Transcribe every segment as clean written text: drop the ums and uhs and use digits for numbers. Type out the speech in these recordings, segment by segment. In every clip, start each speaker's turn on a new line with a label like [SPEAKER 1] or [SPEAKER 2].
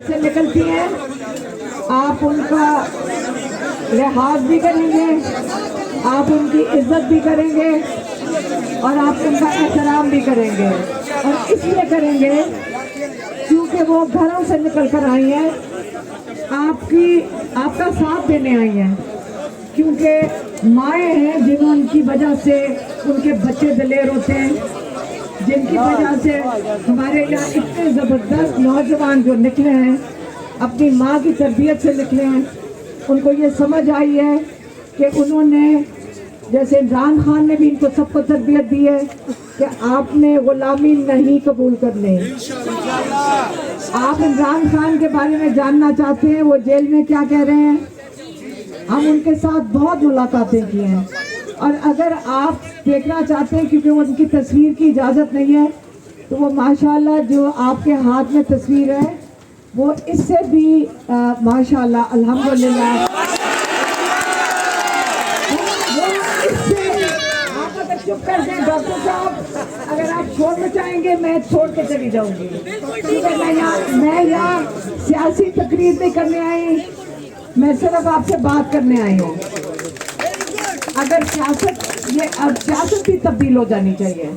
[SPEAKER 1] سے نکلتی ہیں آپ ان کا لحاظ بھی کریں گے, آپ ان کی عزت بھی کریں گے اور آپ ان کا احترام بھی کریں گے. اور اس لیے کریں گے کیونکہ وہ گھروں سے نکل کر آئی ہیں, آپ کا ساتھ دینے آئی ہیں, کیونکہ مائیں ہیں جنہوں کی وجہ سے ان کے بچے دلیر ہوتے ہیں, جن کی وجہ سے ہمارے یہاں اتنے زبردست نوجوان جو نکلے ہیں اپنی ماں کی تربیت سے نکلے ہیں. ان کو یہ سمجھ آئی ہے کہ انہوں نے, جیسے عمران خان نے بھی ان کو سب کو تربیت دی ہے کہ آپ نے غلامی نہیں قبول کرنی. آپ عمران خان کے بارے میں جاننا چاہتے ہیں وہ جیل میں کیا کہہ رہے ہیں؟ ہم ان کے ساتھ بہت ملاقاتیں کی ہیں, اور اگر آپ دیکھنا چاہتے ہیں کیونکہ ان کی تصویر کی اجازت نہیں ہے تو وہ ماشاءاللہ جو آپ کے ہاتھ میں تصویر ہے وہ اس سے بھی ماشاءاللہ الحمدللہ آپ اگر چپ کر دیں ڈاکٹر صاحب, اگر آپ شور مچائیں گے میں چھوڑ کے چلی جاؤں گی, کیونکہ میں یہاں سیاسی تقریر نہیں کرنے آئی, میں صرف آپ سے بات کرنے آئی ہوں. اگر سیاست بھی تبدیل ہو جانی چاہیے.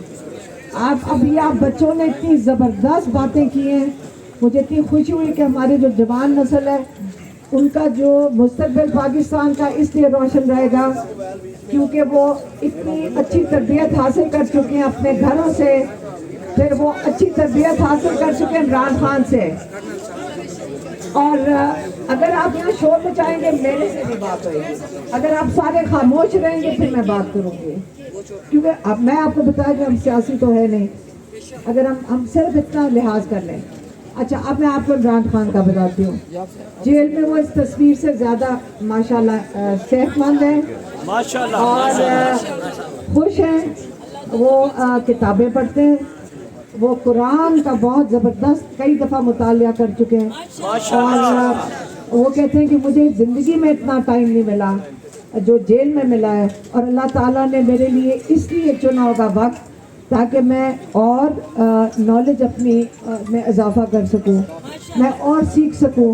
[SPEAKER 1] آپ بچوں نے اتنی زبردست باتیں کی ہیں, مجھے اتنی خوشی ہوئی کہ ہماری جو جوان نسل ہے ان کا جو مستقبل پاکستان کا اس لیے روشن رہے گا کیونکہ وہ اتنی اچھی تربیت حاصل کر چکے ہیں اپنے گھروں سے, پھر وہ اچھی تربیت حاصل کر چکے ہیں عمران خان سے. اور اگر آپ یہاں شور مچائیں گے میرے سے نہیں بات ہوئے گی, اگر آپ سارے خاموش رہیں گے پھر میں بات کروں گی, کیونکہ اب میں آپ کو بتایا کہ ہم سیاسی تو ہے نہیں, اگر ہم صرف اتنا لحاظ کر لیں. اچھا اب میں آپ کو عمران خان کا بتاتی ہوں. جیل میں وہ اس تصویر سے زیادہ ماشاءاللہ صحت مند ہیں اور خوش ہیں, وہ کتابیں پڑھتے ہیں, وہ قرآن کا بہت زبردست کئی دفعہ مطالعہ کر چکے ہیں, اور وہ کہتے ہیں کہ مجھے زندگی میں اتنا ٹائم نہیں ملا جو جیل میں ملا ہے, اور اللہ تعالیٰ نے میرے لیے اس لیے چنا ہوگا وقت تاکہ میں اور نالج اپنی میں اضافہ کر سکوں, میں اور سیکھ سکوں.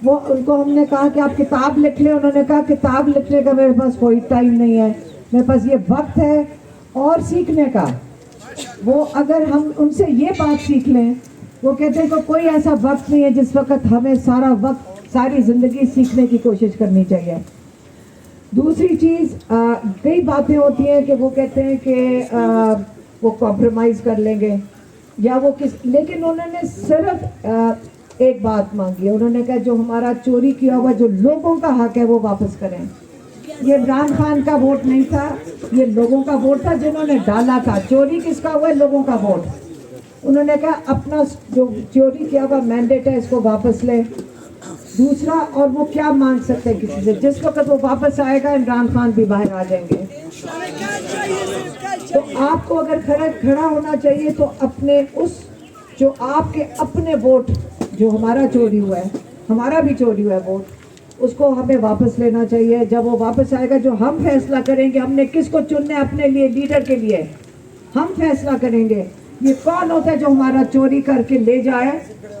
[SPEAKER 1] وہ ان کو ہم نے کہا کہ آپ کتاب لکھ لیں, انہوں نے کہا کتاب لکھنے کا میرے پاس کوئی ٹائم نہیں ہے, میرے پاس یہ وقت ہے اور سیکھنے کا. وہ اگر ہم ان سے یہ بات سیکھ لیں, وہ کہتے ہیں کہ کوئی ایسا وقت نہیں ہے جس وقت ہمیں سارا وقت ساری زندگی سیکھنے کی کوشش کرنی چاہیے. دوسری چیز, کئی باتیں ہوتی ہیں کہ وہ کہتے ہیں کہ وہ کمپرومائز کر لیں گے یا وہ لیکن انہوں نے صرف ایک بات مانگی ہے, انہوں نے کہا جو ہمارا چوری کیا ہوا جو لوگوں کا حق ہے وہ واپس کریں. یہ عمران خان کا ووٹ نہیں تھا, یہ لوگوں کا ووٹ تھا جنہوں نے ڈالا تھا. چوری کس کا ہوا ہے؟ لوگوں کا ووٹ. انہوں نے کہا اپنا جو چوری کیا ہوا مینڈیٹ ہے اس کو واپس لیں. دوسرا, اور وہ کیا مانگ سکتے ہیں کسی سے, جس وقت وہ واپس آئے گا عمران خان بھی باہر آ جائیں گے. تو آپ کو اگر کھڑا ہونا چاہیے تو اپنے اس جو آپ کے اپنے ووٹ جو ہمارا چوری ہوا ہے, ہمارا بھی چوری ہوا ہے ووٹ, اس کو ہمیں واپس لینا چاہیے. جب وہ واپس آئے گا جو ہم فیصلہ کریں گے, ہم نے کس کو چننا ہے اپنے لیے لیڈر کے لیے, ہم فیصلہ کریں گے. یہ کون ہوتا ہے جو ہمارا چوری کر کے لے جائے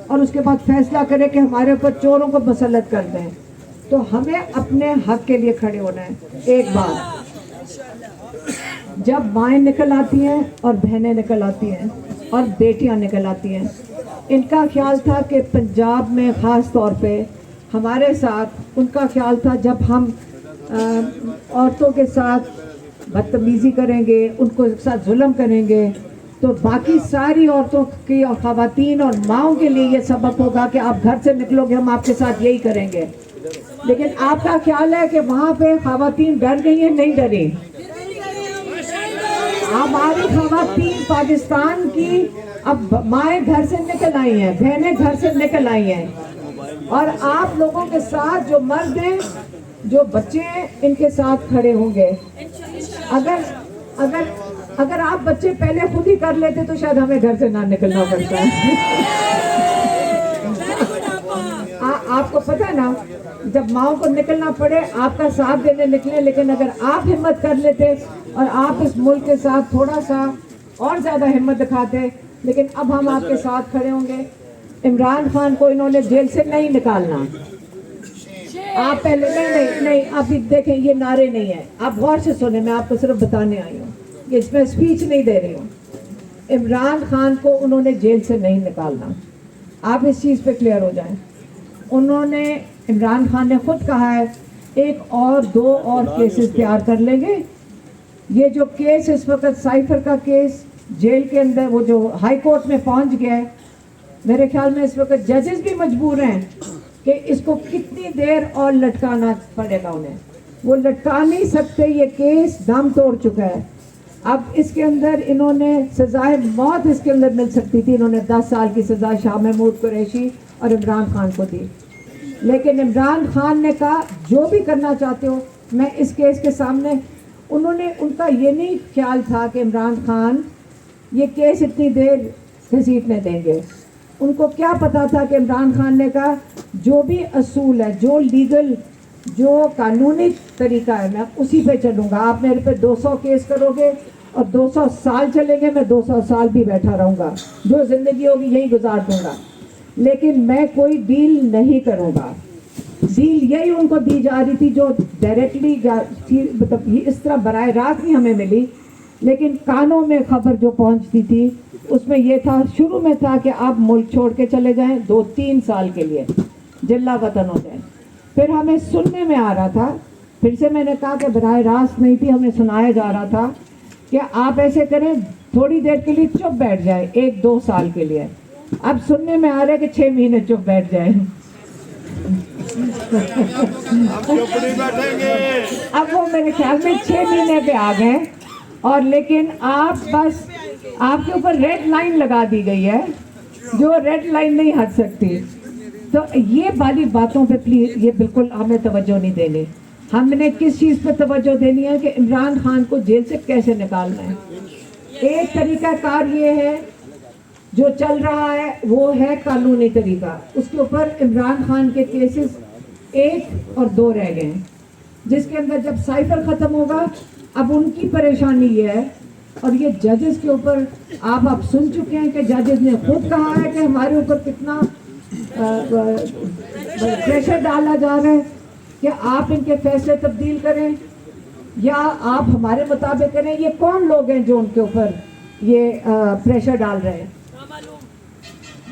[SPEAKER 1] اور اس کے بعد فیصلہ کرے کہ ہمارے اوپر چوروں کو مسلط کر دیں. تو ہمیں اپنے حق کے لیے کھڑے ہونا ہے. ایک بات, جب مائیں نکل آتی ہیں اور بہنیں نکل آتی ہیں اور بیٹیاں نکل آتی ہیں, ان کا خیال تھا کہ پنجاب میں خاص طور پہ ہمارے ساتھ ان کا خیال تھا جب ہم عورتوں کے ساتھ بدتمیزی کریں گے, ان کو ساتھ ظلم کریں گے, تو باقی ساری عورتوں کی اور خواتین اور ماؤں کے لیے یہ سبق ہوگا کہ آپ گھر سے نکلو گے ہم آپ کے ساتھ یہی کریں گے. لیکن آپ کا خیال ہے کہ وہاں پہ خواتین ڈر گئی ہیں؟ نہیں ڈری. ہماری خواتین پاکستان کی اب مائیں گھر سے نکل آئی ہیں, بہنیں گھر سے نکل آئی ہیں, اور آپ لوگوں کے ساتھ جو مرد ہیں جو بچے ہیں ان کے ساتھ کھڑے ہوں گے. اگر آپ بچے پہلے خود ہی کر لیتے تو شاید ہمیں گھر سے نہ نکلنا پڑتا ہے. آپ کو پتہ نا, جب ماؤں کو نکلنا پڑے آپ کا ساتھ دینے نکلے, لیکن اگر آپ ہمت کر لیتے اور آپ اس ملک کے ساتھ تھوڑا سا اور زیادہ ہمت دکھاتے, لیکن اب ہم آپ کے ساتھ کھڑے ہوں گے. इमरान खान को इन्होंने जेल से नहीं निकालना। आप पहले नहीं आप देखें, ये नारे नहीं है, आप गौर से सुने, मैं आपको सिर्फ बताने आई हूँ, ये इसमें स्पीच नहीं दे रही हूँ। इमरान खान को उन्होंने जेल से नहीं निकालना, आप इस चीज़ पे क्लियर हो जाएं। उन्होंने, इमरान खान ने खुद कहा है एक और दो और केसेस तैयार कर लेंगे। ये जो केस इस वक्त साइफर का केस जेल के अंदर, वो जो हाई कोर्ट में पहुंच गया है, मेरे ख्याल में इस वक्त जजेस भी मजबूर हैं कि इसको कितनी देर और लटकाना पड़ेगा उन्हें। वो लटका नहीं सकते, ये केस दम तोड़ चुका है। अब इसके अंदर इन्होंने सजाए मौत इसके अंदर मिल सकती थी, इन्होंने 10 साल की सजा शाह महमूद कुरैशी और इमरान खान को दी। लेकिन इमरान खान ने कहा जो भी करना चाहते हो, मैं इस केस के सामने, उनका ये नहीं ख्याल था कि इमरान खान ये केस इतनी देर घसीटने देंगे। उनको क्या पता था कि इमरान खान ने कहा जो भी असूल है, जो लीगल, जो कानूनी तरीका है, मैं उसी पे चलूँगा। आप मेरे पे 200 केस करोगे और 200 साल चलेंगे, मैं 200 साल भी बैठा रहूँगा, जो ज़िंदगी होगी यही गुजार दूँगा, लेकिन मैं कोई डील नहीं करूँगा। डील यही उनको दी जा रही थी जो डायरेक्टली मतलब इस तरह बराह रास्त नहीं हमें मिली, लेकिन कानों में खबर जो पहुंचती थी उसमें ये था, शुरू में था कि आप मुल्क छोड़ के चले जाएं 2-3 साल के लिए, जिल्ला वतन हो जाए। फिर हमें सुनने में आ रहा था, फिर से मैंने कहा कि बराह रास्त नहीं थी, हमें सुनाया जा रहा था कि आप ऐसे करें, थोड़ी देर के लिए चुप बैठ जाए 1-2 साल के लिए। अब सुनने में आ रहा है कि 6 महीने चुप बैठ जाए। अब वो मेरे ख्याल में 6 महीने पे आ गए, और लेकिन आप बस, आपके ऊपर रेड लाइन लगा दी गई है, जो रेड लाइन नहीं हट सकती। तो ये वाली बातों पे प्लीज, ये बिल्कुल हमें तवज्जो नहीं देनी। हमने किस चीज़ पे तवज्जो देनी है कि इमरान खान को जेल से कैसे निकालना है। एक तरीका कार ये है जो चल रहा है, वो है कानूनी तरीका। उसके ऊपर इमरान खान के केसेस 1 और 2 रह गए हैं, जिसके अंदर जब साइफर ख़त्म होगा, अब उनकी परेशानी ये है। और ये जजेस के ऊपर आप सुन चुके हैं कि जजेस ने खुद कहा है कि हमारे ऊपर कितना प्रेशर डाला जा रहा है कि आप इनके फैसले तब्दील करें या आप हमारे मुताबिक करें। ये कौन लोग हैं जो उनके ऊपर ये प्रेशर डाल रहे हैं?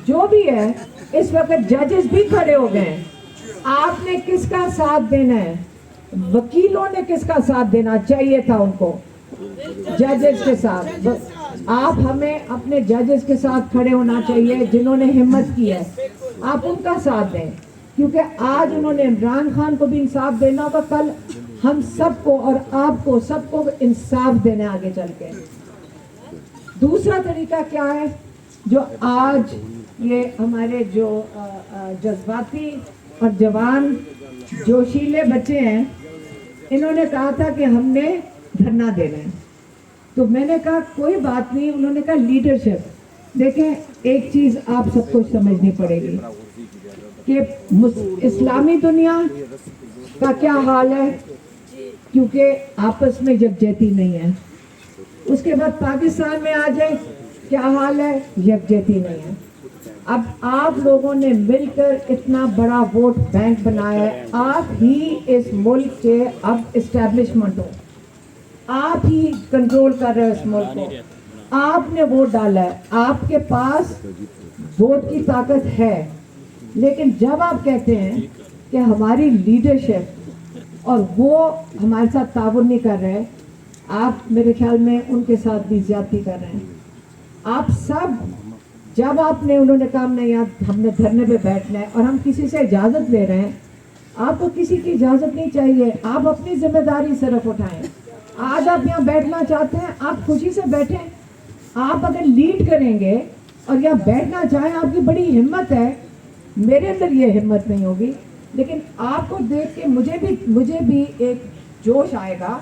[SPEAKER 1] जो भी है, इस वक्त जजेस भी खड़े हो गए हैं। आपने किसका साथ देना है? वकीलों ने किसका साथ देना चाहिए था उनको? जजेस के साथ। आप हमें अपने जजेस के साथ खड़े होना चाहिए जिन्होंने हिम्मत की है, आप उनका साथ दें, क्योंकि आज उन्होंने इमरान खान को भी इंसाफ देना होगा, कल हम सबको और आपको सबको इंसाफ देने आगे चल के। दूसरा तरीका क्या है, जो आज ये हमारे जो जज्बाती और जवान जोशीले बच्चे हैं, इन्होंने कहा था कि हमने धरना देना है, तो मैंने कहा कोई बात नहीं। उन्होंने कहा लीडरशिप। देखें, एक चीज़ आप सबको समझनी पड़ेगी कि इस्लामी दुनिया का क्या हाल है, क्योंकि आपस में यकजहती नहीं है। उसके बाद पाकिस्तान में आ जाए, क्या हाल है, यकजहती नहीं है। अब आप लोगों ने मिलकर इतना बड़ा वोट बैंक बनाया है, आप ही इस मुल्क के अब इस्टेब्लिशमेंट हो, आप ही कंट्रोल कर रहे हो इस मुल्क को, आपने वोट डाला है, आपके पास वोट की ताकत है। लेकिन जब आप कहते हैं कि हमारी लीडरशिप और वो हमारे साथ ताउन नहीं कर रहे, आप मेरे ख्याल में उनके साथ भी ज्यादती कर रहे हैं। आप सब, जब आपने, उन्होंने कहा नहीं यार हमने धरने पे बैठना है और हम किसी से इजाज़त ले रहे हैं, आपको किसी की इजाज़त नहीं चाहिए, आप अपनी जिम्मेदारी सिर्फ उठाएं। आज आप यहाँ बैठना चाहते हैं, आप खुशी से बैठें। आप अगर लीड करेंगे और यहाँ बैठना चाहें, आपकी बड़ी हिम्मत है, मेरे अंदर ये हिम्मत नहीं होगी, लेकिन आपको देख के मुझे भी एक जोश आएगा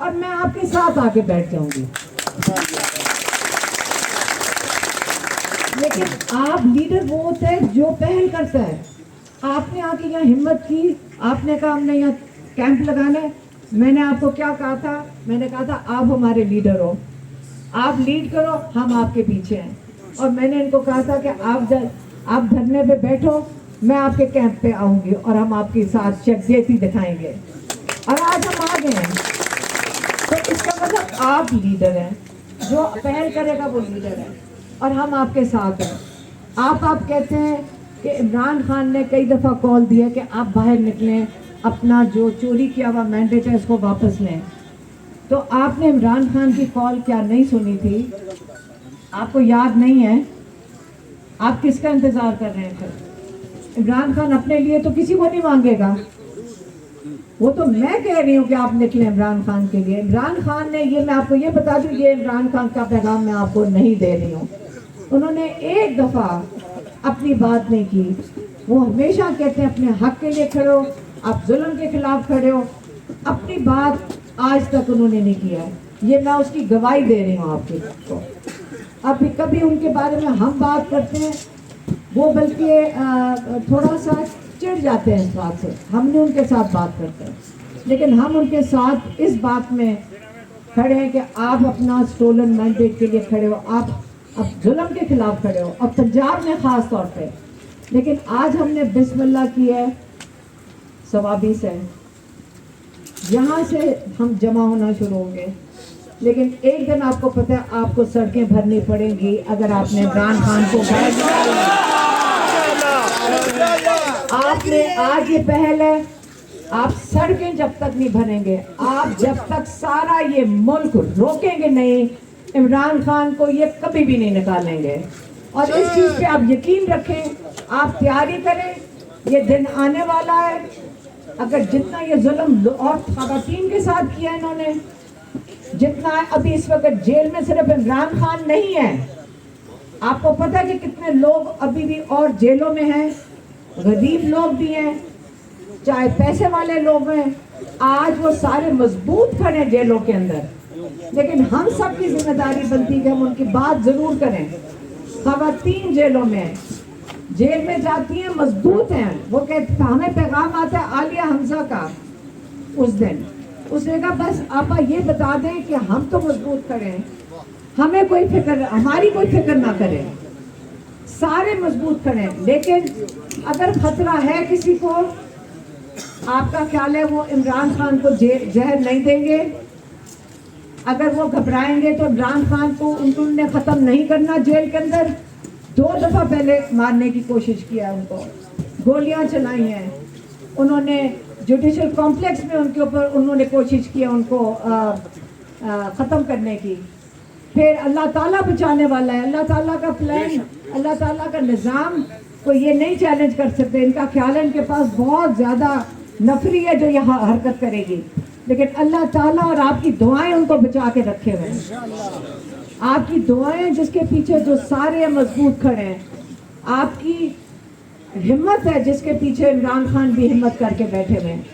[SPEAKER 1] और मैं आपके साथ आके बैठ जाऊंगी। लेकिन आप लीडर वो होता है जो पहल करता है। आपने आके यहाँ हिम्मत की, आपने कहा हमने यहाँ कैंप लगाना है। मैंने आपको क्या कहा था? मैंने कहा था आप हमारे लीडर हो, आप लीड करो, हम आपके पीछे हैं। और मैंने इनको कहा था कि आप धरने पे बैठो, मैं आपके कैंप पे आऊंगी और हम आपके साथ यकजहती दिखाएंगे। और आज हम आ गए हैं तो इसका मतलब आप लीडर हैं, जो पहल करेगा वो लीडर है, और हम आपके साथ हैं। आप कहते हैं कि इमरान खान ने कई दफ़ा कॉल दिया कि आप बाहर निकलें, अपना जो चोरी किया हुआ मैंडेट है उसको वापस लें, तो आपने इमरान खान की कॉल क्या नहीं सुनी थी? आपको याद नहीं है? आप किसका इंतज़ार कर रहे हैं फिर? इमरान खान अपने लिए तो किसी को नहीं मांगेगा, वो तो मैं कह रही हूँ कि आप निकले इमरान खान के लिए। इमरान खान ने, ये मैं आपको ये बता दूँ, ये इमरान खान का पैगाम मैं आपको नहीं दे रही हूँ, उन्होंने एक दफ़ा अपनी बात नहीं की। वो हमेशा कहते हैं अपने हक के लिए खड़े हो, आप जुल्म के खिलाफ खड़े हो। अपनी बात आज तक उन्होंने नहीं किया है, ये मैं उसकी गवाही दे रही हूँ आपको। अभी कभी उनके बारे में हम बात करते हैं, वो बल्कि थोड़ा सा चिढ़ जाते हैं इस बात से, हम नहीं उनके साथ बात करते हैं, लेकिन हम उनके साथ इस बात में खड़े हैं कि आप अपना स्टोलन मैंडेट के लिए खड़े हो, आप अब जुल्म के खिलाफ खड़े हो, और पंजाब में ख़ास तौर पे। लेकिन आज हमने बिस्मिल्लाह की है, 20 है, यहाँ से हम जमा होना शुरू होंगे, लेकिन एक दिन आपको पता है आपको सड़कें भरनी पड़ेंगी अगर आपने इमरान खान को आपने आज ये पहल है, आप सड़कें जब तक नहीं भरेंगे, आप जब तक सारा ये मुल्क रोकेंगे नहीं, इमरान खान को ये कभी भी नहीं निकालेंगे। और इस चीज़ पे आप यकीन रखें, आप तैयारी करें, ये दिन आने वाला है। अगर जितना ये जुल्म और ख़वातीन के साथ किया इन्होंने, जितना अभी इस वक्त जेल में सिर्फ इमरान खान नहीं है, आपको पता है कि कितने लोग अभी भी और जेलों में हैं, गरीब लोग भी हैं, चाहे पैसे वाले लोग हैं, आज वो सारे मजबूत खड़े हैं जेलों के अंदर। लेकिन हम सब की जिम्मेदारी बनती है कि हम उनकी बात जरूर करें। ख़वातीन जेलों में, जेल में जाती हैं, मजबूत हैं, वो कहते, हमें पैगाम आता है आलिया हमजा का उस दिन, उसने कहा बस आपा ये बता दें कि हम तो मजबूत खड़े हैं, हमें कोई फिक्र, हमारी कोई फिक्र ना करें, सारे मजबूत खड़े हैं। लेकिन अगर खतरा है किसी को, आपका ख्याल है वो इमरान खान को जहर नहीं देंगे? अगर वो घबराएंगे तो इमरान खान को उन्होंने ख़त्म नहीं करना जेल के अंदर। 2 दफ़ा पहले मारने की कोशिश किया, उनको गोलियां चलाई हैं, उन्होंने जुडिशल कॉम्प्लेक्स में उनके ऊपर उन्होंने कोशिश किया उनको ख़त्म करने की। फिर अल्लाह ताला बचाने वाला है, अल्लाह ताला का प्लान, अल्लाह ताला का निज़ाम को ये नहीं चैलेंज कर सकते। इनका ख्याल है इनके पास बहुत ज़्यादा नफरी है जो यहाँ हरकत करेगी, लेकिन अल्लाह ताला और आपकी दुआएं उनको बचा के रखे हुए हैं। आपकी दुआएं जिसके पीछे जो सारे मजबूत खड़े हैं, आपकी हिम्मत है जिसके पीछे इमरान खान भी हिम्मत करके बैठे हुए हैं।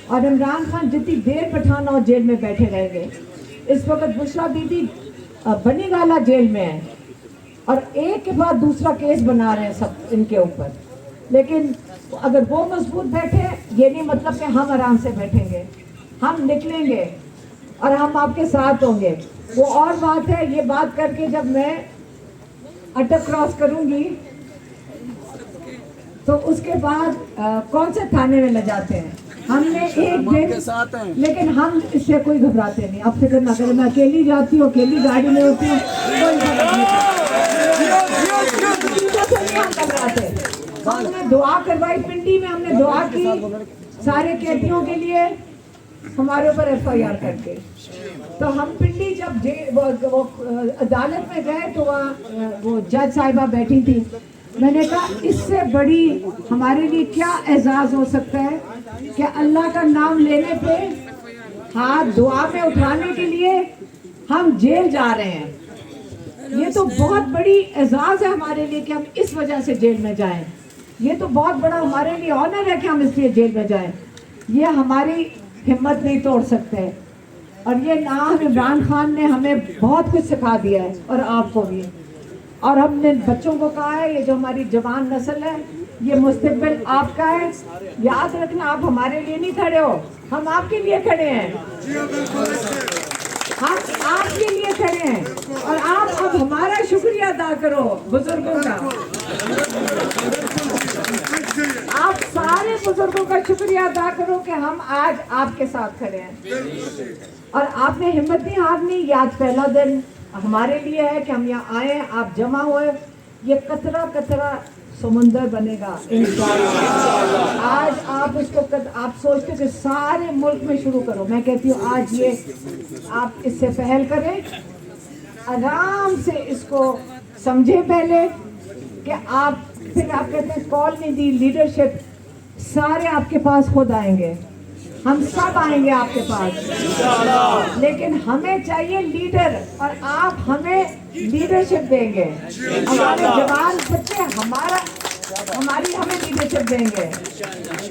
[SPEAKER 1] और इमरान खान जितनी देर पठाना और जेल में बैठे रहेंगे। इस वक्त बुशरा बीबी बनी गाला जेल में है और एक के बाद दूसरा केस बना रहे हैं सब इनके ऊपर, लेकिन अगर वो मजबूत बैठे, ये नहीं मतलब कि हम आराम से बैठेंगे, हम निकलेंगे और हम आपके साथ होंगे। वो और बात है, ये बात करके जब मैं अटक क्रॉस करूंगी तो उसके बाद कौन से थाने में ले जाते हैं, हमने एक दिन, लेकिन हम इससे कोई घबराते नहीं, अब फिक्र ना करें। मैं अकेली जाती हूँ, अकेली गाड़ी में होती हूँ, हमने दुआ करवाई पिंडी में, हमने दुआ की सारे कैदियों के लिए, हमारे ऊपर FIR करके। तो हम पिंडी जब वो अदालत में गए तो वहाँ वो जज साहिबा बैठी थी, मैंने कहा इससे बड़ी हमारे लिए क्या एजाज़ हो सकता है कि अल्लाह का नाम लेने पे हाथ दुआ में उठाने के लिए हम जेल जा रहे हैं। ये तो बहुत बड़ी एजाज़ है हमारे लिए कि हम इस वजह से जेल में जाएं। ये तो बहुत बड़ा हमारे लिए ऑनर है कि हम इसलिए जेल में जाएं। ये हमारी हिम्मत नहीं तोड़ सकते। और ये नाम इमरान खान ने हमें बहुत कुछ सिखा दिया है और आपको भी। और हमने बच्चों को कहा है, ये जो हमारी जवान नस्ल है, ये मुस्तकबिल आपका है। याद रखना, आप हमारे लिए नहीं खड़े हो, हम आपके लिए खड़े हैं, हम आपके लिए खड़े हैं। और आप अब हमारा शुक्रिया अदा करो बुजुर्गों का। आप सारे बुजुर्गों का शुक्रिया अदा करो कि हम आज आपके साथ खड़े हैं और आपने हिम्मत नहीं हारनी। ये आज पहला दिन हमारे लिए है कि हम यहाँ आए, आप जमा हुए, ये कतरा कतरा समुंदर बनेगा इंशाअल्लाह। आज आप उसको आप सोचते हो कि सारे मुल्क में शुरू करो, मैं कहती हूँ आज ये आप इससे पहल करें, आराम से इसको समझे पहले कि आप फिर आप कहते हैं कॉल नहीं दी लीडरशिप, सारे आपके पास खुद आएंगे, हम सब आएंगे आपके पास, लेकिन हमें चाहिए लीडर और आप हमें लीडरशिप देंगे। हमारे जवान बच्चे हमारी हमें लीडरशिप देंगे।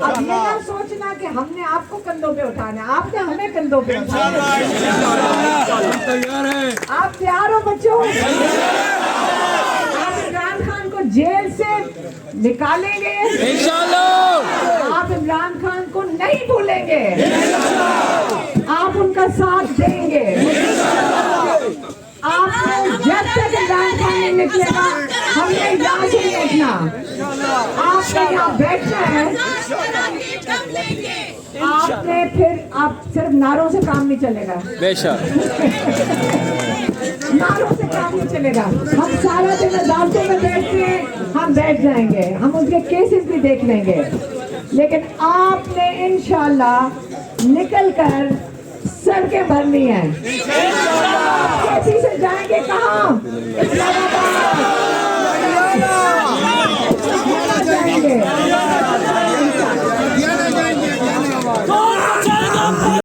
[SPEAKER 1] अब ये ना सोचना कि हमने आपको कंधों पे उठाना है, आपने हमें कंधों पे उठाना है। आप तैयार हो बच्चों? आप इमरान खान को जेल से निकालेंगे इंशाअल्लाह। आप इमरान खान को नहीं भूलेंगे, आप उनका साथ देंगे। आपने जब तक इमरान खान नहीं निकलेगा हमने यहाँ से नहीं उठना। आपने यहाँ बैठना है, आपने फिर आप सिर्फ नारों से काम नहीं चलेगा, बेशक नारों से काम नहीं चलेगा। हम सारा दिन अदालतों में बैठते हैं, हम बैठ जाएंगे, हम उनके केसेस भी देख लेंगे, लेकिन आपने इंशाअल्लाह निकल कर सड़कें भरनी है। आप केसी से जाएंगे कहाँ? इस्लामाबाद।